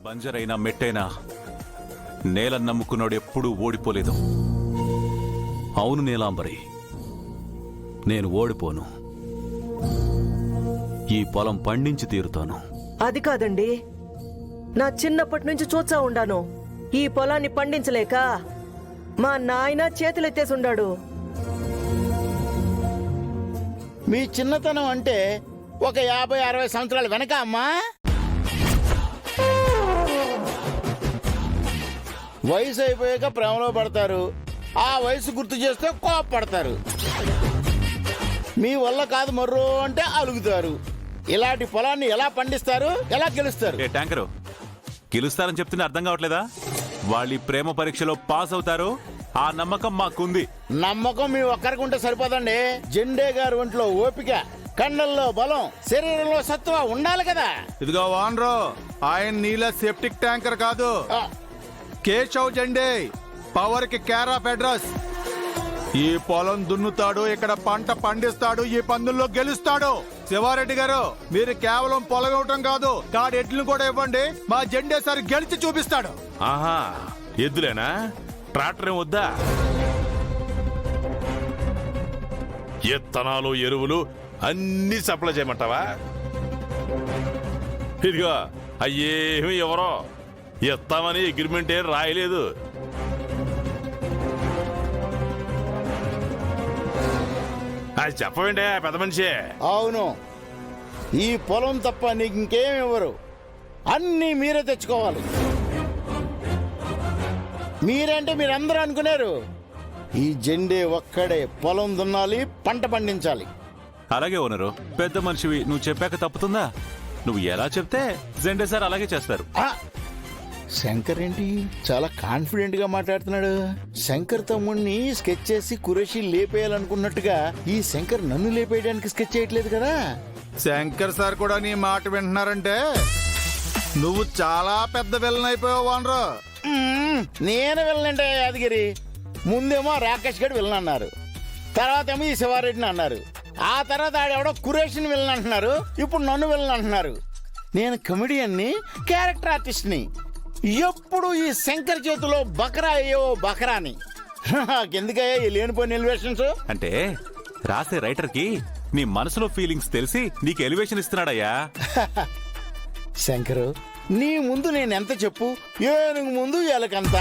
బంజరైనా మెట్టైనా నేల నమ్ముకున్నాడు ఎప్పుడూ ఓడిపోలేదు. అవును నీలాంబరి, నేను ఓడిపోను. ఈ పొలం పండించి తీరుతాను. అది కాదండి, నా చిన్నప్పటి నుంచి చూచా ఉండాను. ఈ పొలాన్ని పండించలేక మా నాయన చేతులెత్తేసుండాడు. మీ చిన్నతనం అంటే ఒక 50-60 సంవత్సరాల వెనక అమ్మా. వయసు అయిపోయాక ప్రేమలో పడతారు, ఆ వయసు గుర్తు చేస్తే కోపపడతారు. మీ వల్ల కాదు మర్రో అంటే అలుగుతారు. ఇలాంటి పొలాన్ని ఎలా పండిస్తారు, ఎలా గెలుస్తారు? ఏ ట్యాంకరు, గెలుస్తారని చెప్తున్నా అర్థం కావట్లేదా? వాళ్ళ ప్రేమ పరీక్షలో పాస్ అవుతారు, ఆ నమ్మకం మాకుంది. నమ్మకం మీ ఒక్కరికి ఉంటే సరిపోదండి. జెండే గారి ఒంట్లో ఓపిక, కండల్లో బలం, శరీరంలో సత్వ ఉండాలి కదా. ఇదిగో వానరు, ఆయన నీళ్ళ సెప్టిక్ ట్యాంకర్ కాదు, ఆ, కేశవ్ జెండే, పవర్ కి కేర్ ఆఫ్ అడ్రస్. ఈ పొలం దున్నుతాడు, ఇక్కడ పంట పండిస్తాడు, ఈ పందుల్లో గెలుస్తాడు. శివారెడ్డి గారు, మీరు కేవలం పొలం ఇవ్వటం కాదు, కాడు ఎడ్లను కూడా ఇవ్వండి, మా జెండే సార్ గెలిచి చూపిస్తాడు. ఆహా, ఎద్దులేనా? ట్రాక్టర్ ఏం వద్దా? ఇత్తనాలు, ఎరువులు అన్ని సప్లై చేయమంటావా? ఇదిగో అయ్యేమి ఎవరో ఇస్తామని అగ్రిమెంట్ ఏం రాయలేదు. అది చెప్పవేంటే పెద్ద మనిషి? అవును, ఈ పొలం తప్ప నీకు ఇంకేం ఇవ్వరు, అన్నీ మీరే తెచ్చుకోవాలి. మీరంటే మీరందరూ అనుకున్నారు. ఈ జెండే ఒక్కడే పొలం దున్నాలి, పంట పండించాలి. అలాగే ఓనరు, పెద్ద మనిషివి, నువ్వు చెప్పాక తప్పుతుందా? నువ్వు ఎలా చెప్తే జెండే సార్ అలాగే చేస్తారు. ఆ, శంకర్ ఏంటి చాలా కాన్ఫిడెంట్ గా మాట్లాడుతున్నాడు. శంకర్ తమ్ముడిని స్కెచ్ చేసి కురేషి లేపేయాలనుకున్నట్టుగా ఈ శంకర్ నన్ను లేపేయడానికి స్కెచ్ చేయట్లేదు కదా. శంకర్ సార్ కూడా నీ మాట వింటున్నారంటే నువ్వు చాలా పెద్ద విలన్ అయిపోయావు వానరు. నేను వెళ్ళంటే యాదగిరి. ముందేమో రాకేష్ గడ్ వెళ్ళను అన్నారు, తర్వాత ఏమో ఈ శివారెడ్డిని అన్నారు, ఆ తర్వాత ఆడెవడో కురేషిని వెళ్ళను అంటున్నారు, ఇప్పుడు నన్ను వెళ్ళను అంటున్నారు. నేను కమెడియన్ని, క్యారెక్టర్ ఆర్టిస్ట్ ని. ఎప్పుడు ఈ శంకర్ చేతిలో బకరా అయ్యో బకరాని. నాకెందుకయ్యా ఈ లేనిపోయిన ఎలివేషన్స్? అంటే రాసే రైటర్ కి నీ మనసులో ఫీలింగ్స్ తెలిసి నీకు ఎలివేషన్ ఇస్తున్నాడయ్యా. శంకరు, నీ ముందు నేను ఎంత చెప్పు, ఏనుగు ముందు ఎలకంత.